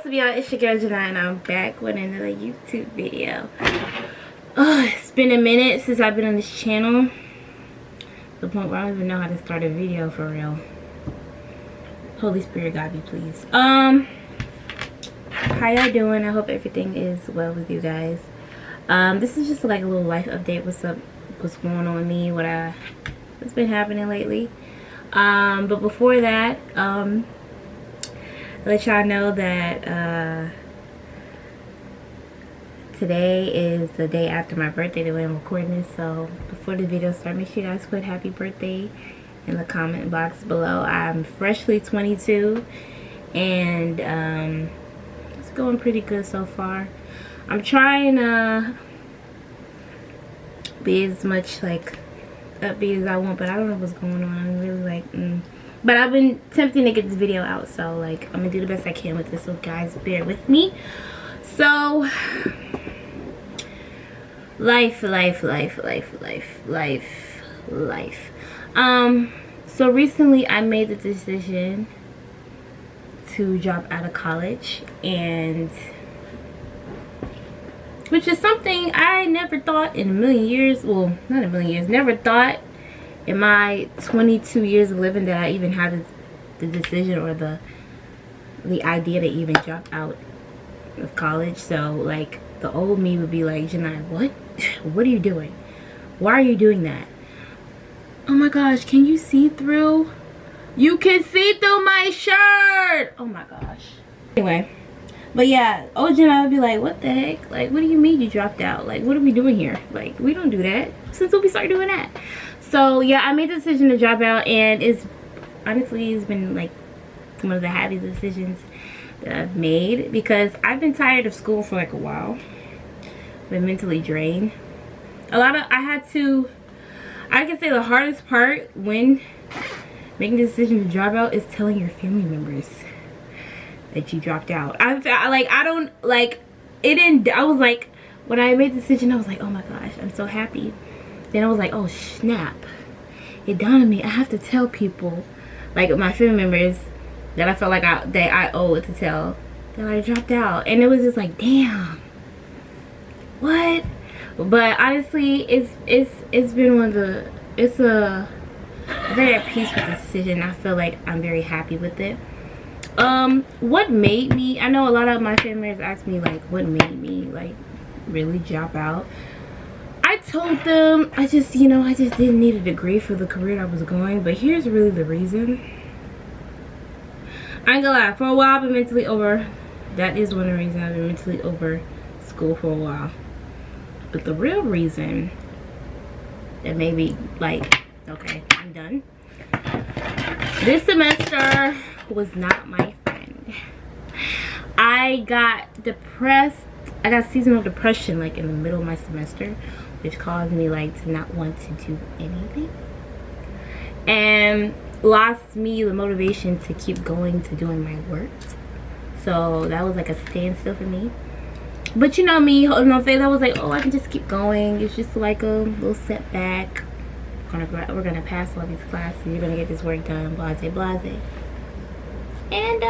what's up, y'all? It's your girl Janai, and I'm back with another YouTube video. It's been a minute since I've been on this channel. The point where I don't even know how to start a video for real. Holy Spirit, guide me, please. How y'all doing? I hope everything is well with you guys. This is just like a little life update. What's up? What's going on with me? What's been happening lately? But before that, let y'all know that today is the day after my birthday, the way I'm recording this. So before the video starts, make sure you guys put happy birthday in the comment box below. I'm freshly 22 and it's going pretty good so far. I'm trying to be as much like upbeat as I want, but I don't know what's going on. I'm really like but I've been attempting to get this video out, so like I'm gonna do the best I can with this, so guys bear with me. So life. So recently I made the decision to drop out of college, and which is something I never thought in a million years, well, not a million years, never thought in my 22 years of living that I even had the decision or the idea to even drop out of college. So like the old me would be like, Janai, what are you doing? Why are you doing that? Oh my gosh, can you see through? You can see through my shirt. Oh my gosh. Anyway, but yeah, old Janai would be like, what the heck? Like, what do you mean you dropped out? Like, what are we doing here? Like, we don't do that. Since when we start doing that? So yeah, I made the decision to drop out, and it's been like one of the happiest decisions that I've made, because I've been tired of school for like a while. Been mentally drained. I can say the hardest part when making the decision to drop out is telling your family members that you dropped out. I was like, when I made the decision, I was like, oh my gosh, I'm so happy. Then I was like, oh snap, it dawned on me, I have to tell people, like my family members, that I felt like I owe it to tell that I dropped out. And it was just like, damn, what? But honestly, it's been it's a very peaceful decision. I feel like I'm very happy with it. What made me, I know a lot of my family members ask me like, what made me like really drop out? I told them I just didn't need a degree for the career I was going. But here's really the reason. I ain't gonna lie, for a while I've been mentally over. That is one of the reasons I've been mentally over school for a while. But the real reason that maybe like, okay, I'm done. This semester was not my friend. I got depressed. I got seasonal depression like in the middle of my semester, which caused me like to not want to do anything, and lost me the motivation to keep going to doing my work. So that was like a standstill for me. But you know me, holding on faith, I was like, oh, I can just keep going. It's just like a little setback. We're gonna pass all these classes. You're gonna get this work done. Blase, blase. And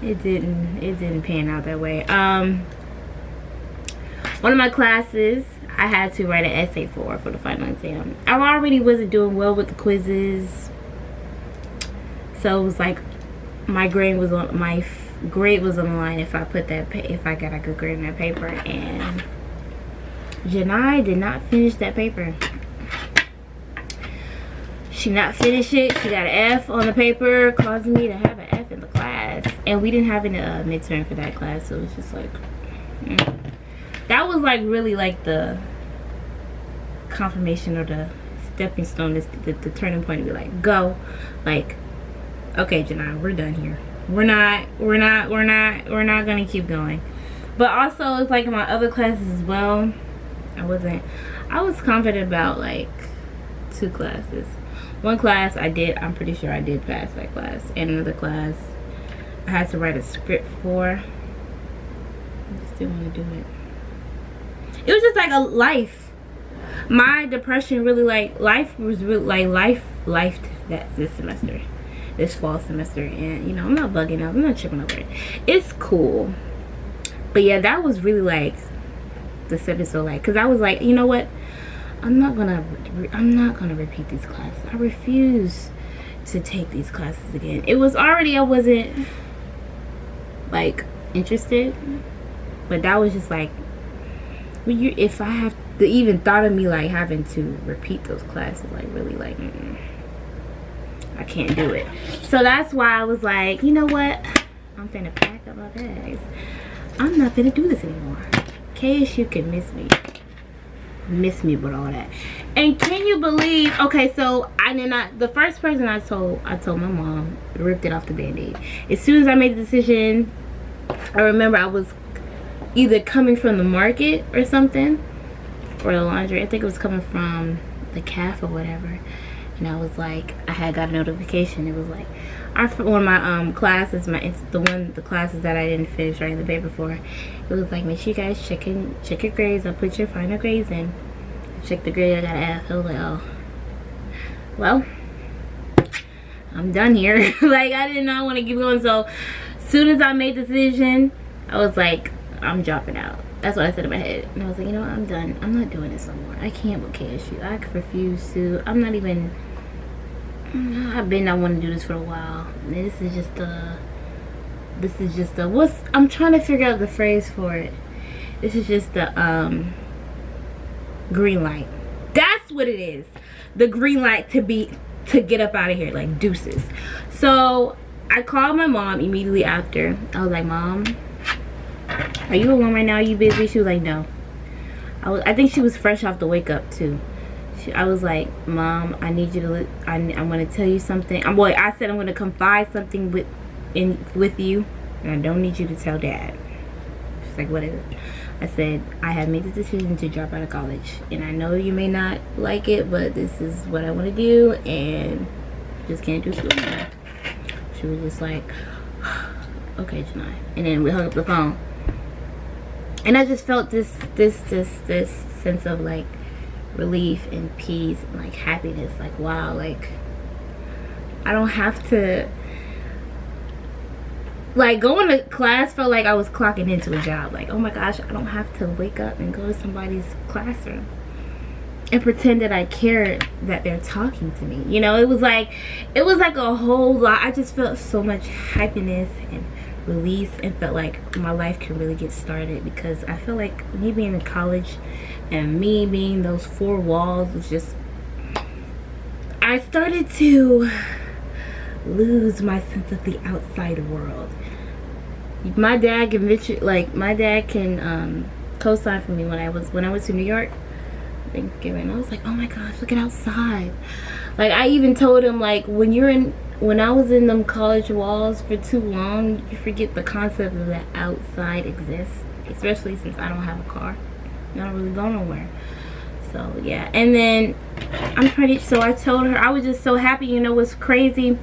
it didn't pan out that way. One of my classes I had to write an essay for the final exam. I already wasn't doing well with the quizzes, so it was like my grade was on the line if I got a good grade in that paper. And Janai did not finish that paper. She did not finish it. She got an F on the paper, causing me to have an F in the class. And we didn't have any midterm for that class, so it was just like that was like really like the confirmation or the stepping stone, the turning point to be like, go, like, okay, Janai, we're done here. We're not gonna keep going. But also, it's like in my other classes as well, I was confident about like 2 classes. One class I'm pretty sure I did pass that class, and another class I had to write a script for. I just didn't want to do it. It was just like a life. My depression really, like, life was really like life that this semester. this fall semester, and you know, I'm not bugging out, I'm not tripping over it. It's cool. But yeah, that was really like this episode, like, because I was like, you know what, I'm not gonna repeat these classes. I refuse to take these classes again. It was already, I wasn't like interested, but that was just like, when you, if I have the even thought of me like having to repeat those classes, like really like I can't do it. So that's why I was like, you know what, I'm finna pack up my bags. I'm not finna do this anymore. KSU can miss me with all that. And can you believe, okay, so the first person I told my mom, ripped it off the band-aid. As soon as I made the decision, I remember I was either coming from the market or something, or the laundry. I think it was coming from the CAF or whatever. And I was like, I had got a notification. It was like, one of my classes, the classes that I didn't finish writing the paper for. It was like, make sure you guys check your grades. I'll put your final grades in. Check the grade. I got an F. I was like, oh, well, I'm done here. Like, I did not want to keep going. So as soon as I made the decision, I was like, I'm dropping out. That's what I said in my head. And I was like, you know what, I'm done. I'm not doing this no more. I can't with KSU. I refuse to. I'm not even, I've been not wanting to do this for a while. This is just a, what's, I'm trying to figure out the phrase for it. This is just the green light. That's what it is. The green light to get up out of here, like deuces. So I called my mom immediately after. I was like, Mom, are you alone right now? Are you busy? She was like, no. I think she was fresh off the wake up too. I was like, Mom, I need you to, I'm going to tell you something. I said I'm going to confide something with you, and I don't need you to tell Dad. She's like, what is it? I said, I have made the decision to drop out of college, and I know you may not like it, but this is what I want to do, and just can't do school anymore. She was just like, okay, Janai. And then we hung up the phone. And I just felt this sense of like relief and peace and like happiness. Like, wow, like I don't have to, like, going to class felt like I was clocking into a job. Like, oh my gosh, I don't have to wake up and go to somebody's classroom and pretend that I care that they're talking to me. You know, it was like a whole lot. I just felt so much happiness and release, and felt like my life can really get started, because I feel like me being in college and me being those four walls was just, I started to lose my sense of the outside world. My dad can co-sign for me when I went to New York Thanksgiving. I was like, oh my gosh, look at outside. Like, I even told him, like, when I was in them college walls for too long, you forget the concept of that outside exists, especially since I don't have a car. I don't really go nowhere. So yeah, and then so I told her, I was just so happy. You know what's crazy?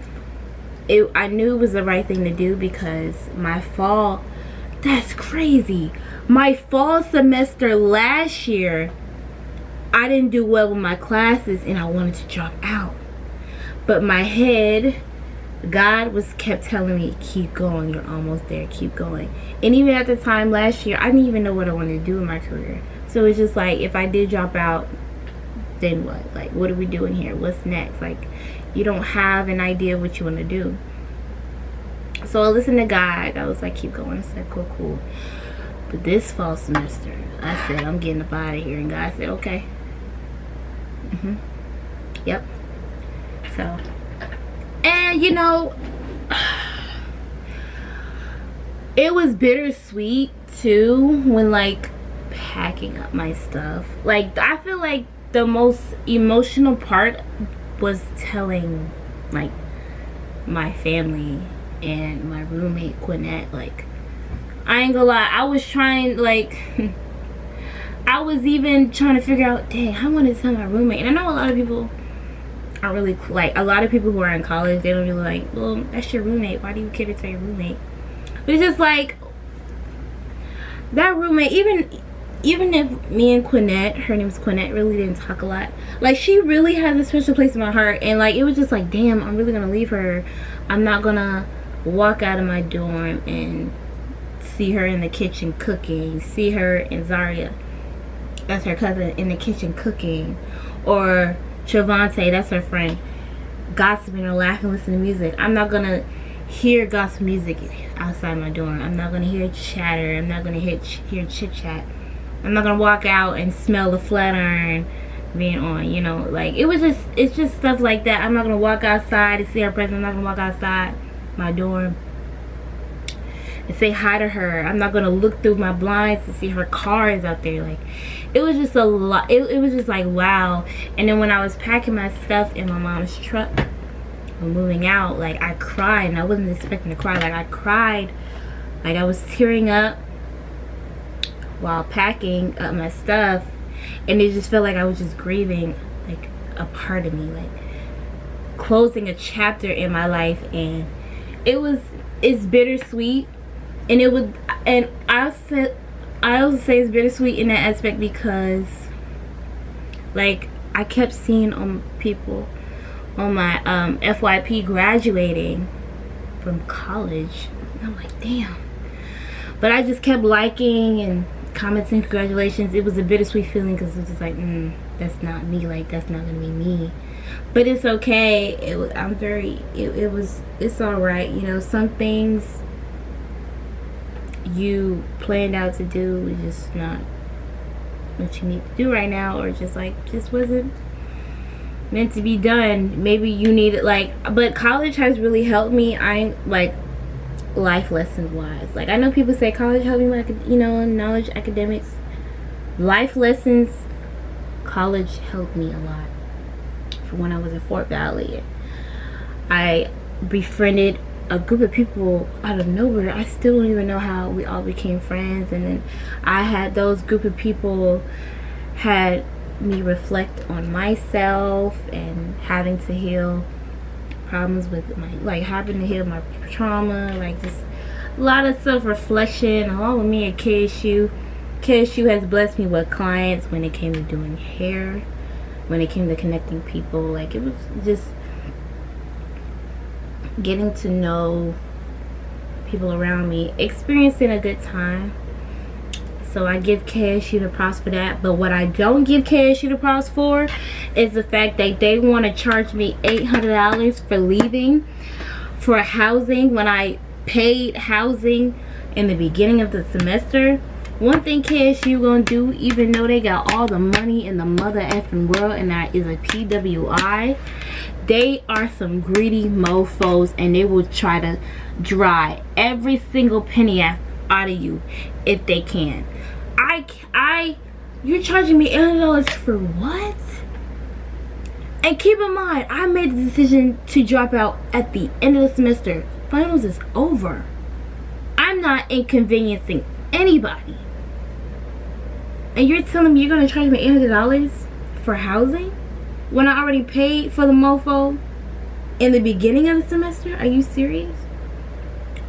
I knew it was the right thing to do, because that's crazy. My fall semester last year, I didn't do well with my classes and I wanted to drop out. But my head, God kept telling me, keep going, you're almost there, keep going. And even at the time last year, I didn't even know what I wanted to do in my career. So it's just like, if I did drop out, then what? Like, what are we doing here? What's next? Like, you don't have an idea of what you want to do. So I listened to God. I was like, keep going. I said, cool. But this fall semester, I said, I'm getting up out of here. And God said, okay. Yep. So, and you know, it was bittersweet too when like packing up my stuff. Like, I feel like the most emotional part was telling like my family and my roommate Quinette. Like, I ain't gonna lie, I was trying, like I was even trying to figure out, dang, I want to tell my roommate. And I know a lot of people aren't really, like, a lot of people who are in college, they don't really like, well, that's your roommate, why do you care to tell your roommate? But it's just like, that roommate, even if me and Quinette, her name's Quinette, really didn't talk a lot, like, she really has a special place in my heart. And like, it was just like, damn, I'm really gonna leave her. I'm not gonna walk out of my dorm and see her in the kitchen cooking, see her and Zaria, that's her cousin, in the kitchen cooking, or Shavante, that's her friend, gossiping or laughing, listening to music. I'm not gonna hear gospel music outside my dorm. I'm not gonna hear chatter. I'm not gonna hear chit chat. I'm not gonna walk out and smell the flat iron being on, you know. Like, it's just stuff like that. I'm not gonna walk outside to see her present. I'm not gonna walk outside my dorm and say hi to her. I'm not gonna look through my blinds to see her car is out there. Like, it was just a lot. It was just like, wow. And then when I was packing my stuff in my mom's truck and moving out, like, I cried, and I wasn't expecting to cry. Like, I cried, like I was tearing up while packing up my stuff, and it just felt like I was just grieving, like, a part of me, like closing a chapter in my life. And it's bittersweet, and I also say it's bittersweet in that aspect because, like, I kept seeing people on my FYP graduating from college, and I'm like, damn. But I just kept liking and commenting congratulations. It was a bittersweet feeling because it was just like, that's not me. Like, that's not gonna be me. But it's okay. It's all right. You know, some things you planned out to do is just not what you need to do right now, or just wasn't meant to be done. Maybe you need it, like, but college has really helped me. I like, life lessons wise. Like, I know people say college helped me, like, you know, knowledge, academics, life lessons. College helped me a lot. For when I was at Fort Valley, I befriended a group of people out of nowhere. I still don't even know how we all became friends. And then I had those group of people had me reflect on myself and having to heal problems with my, like, having to heal my trauma, like, just a lot of self-reflection along with me at KSU. KSU has blessed me with clients when it came to doing hair, when it came to connecting people. Like, it was just getting to know people around me, experiencing a good time. So I give KSU the props for that. But what I don't give KSU the props for is the fact that they want to charge me $800 for leaving for housing when I paid housing in the beginning of the semester. One thing KSU gonna do, even though they got all the money in the mother effing world, and that is a PWI, they are some greedy mofos, and they will try to dry every single penny out of you if they can. You're charging me $800 for what? And keep in mind, I made the decision to drop out at the end of the semester. Finals is over. I'm not inconveniencing anybody. And you're telling me you're gonna charge me $800 for housing when I already paid for the mofo in the beginning of the semester? Are you serious?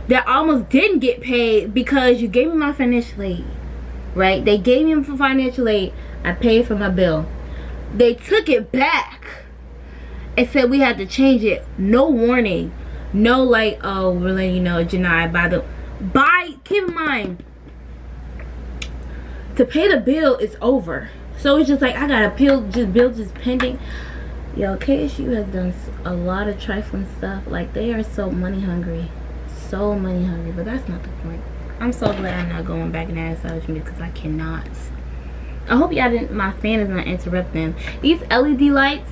That almost didn't get paid because you gave me my financial aid, right? They gave me for financial aid. I paid for my bill. They took it back and said we had to change it. No warning. No, like, oh, we're letting you know, Janai, keep in mind, to pay the bill is over. So it's just like, I got a bill just pending. Yo, KSU has done a lot of trifling stuff. Like, they are so money hungry. So money hungry. But that's not the point. I'm so glad I'm not going back in that establishment because I cannot. I hope y'all didn't, my fan is not interrupting. These LED lights,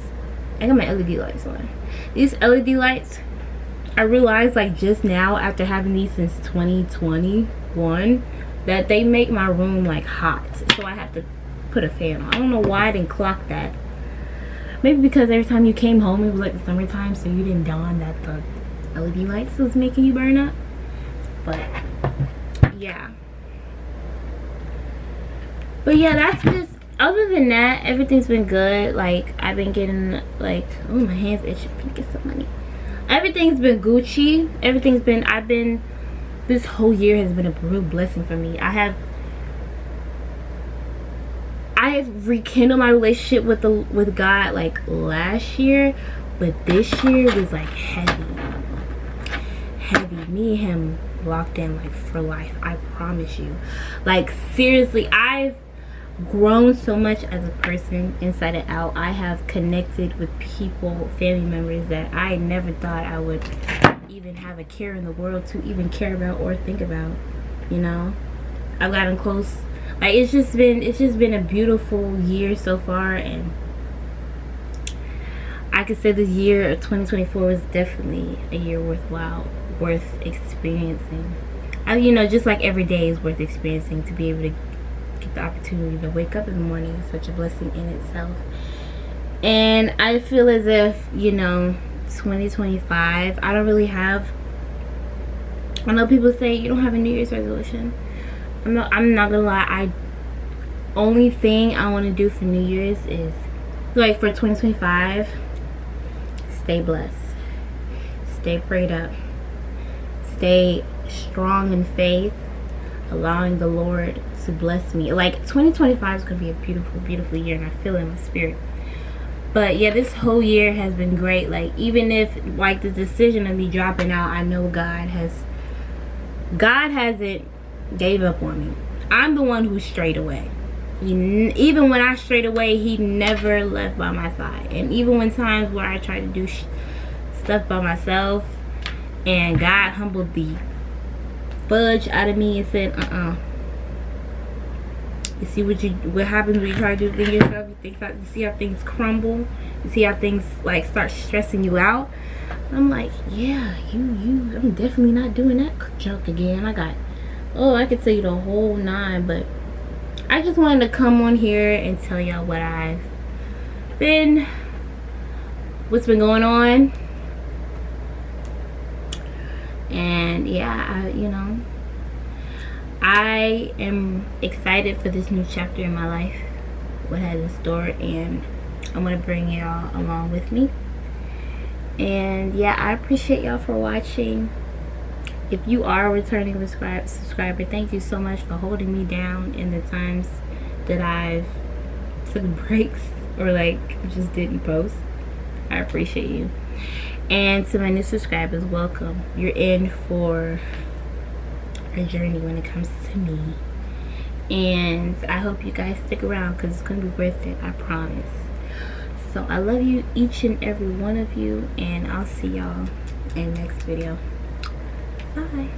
I got my LED lights on. These LED lights, I realized, like, just now after having these since 2021, that they make my room, like, hot. So I have to put a fan on. I don't know why I didn't clock that. Maybe because every time you came home it was like the summertime, so you didn't dawn that the LED lights was making you burn up. But yeah, that's just, other than that, everything's been good. Like, I've been getting, like, oh, my hands itching. I'm gonna get some money. Everything's been Gucci. This whole year has been a real blessing for me. I have rekindled my relationship with God, like, last year, but this year was, like, heavy. baby, me and him locked in like for life. I promise you. Like seriously, I've grown so much as a person inside and out. I have connected with people, family members that I never thought I would even have a care in the world to even care about or think about. You know, I've gotten close. Like it's just been a beautiful year so far, and I could say this year of 2024 was definitely a year worth experiencing. You know, just like every day is worth experiencing. To be able to get the opportunity to wake up in the morning is such a blessing in itself. And I feel as if, you know, 2025, I don't really have, I know people say you don't have a New Year's resolution. I'm not gonna lie, only thing I want to do for New Year's is, like, for 2025, stay blessed, stay prayed up, stay strong in faith, allowing the Lord to bless me. Like 2025 is gonna be a beautiful, beautiful year, and I feel it in my spirit. But yeah, this whole year has been great. Like, even if like the decision of me dropping out, I know God hasn't gave up on me. I'm the one who strayed away. Even when I strayed away, he never left by my side. And even when times where I tried to do stuff by myself, and God humbled the fudge out of me and said, you see what happens when you try to do things yourself. You see how things crumble. You see how things like start stressing you out. I'm like, yeah, I'm definitely not doing that junk again. I could tell you the whole 9, but I just wanted to come on here and tell y'all what's been going on. And yeah, I am excited for this new chapter in my life, what has in store, and I'm gonna bring y'all along with me. And yeah, I appreciate y'all for watching. If you are a returning subscriber, thank you so much for holding me down in the times that I've took breaks or like just didn't post. I appreciate you. And to my new subscribers, welcome. You're in for a journey when it comes to me. And I hope you guys stick around because it's going to be worth it, I promise. So I love you, each and every one of you, and I'll see y'all in the next video. Bye.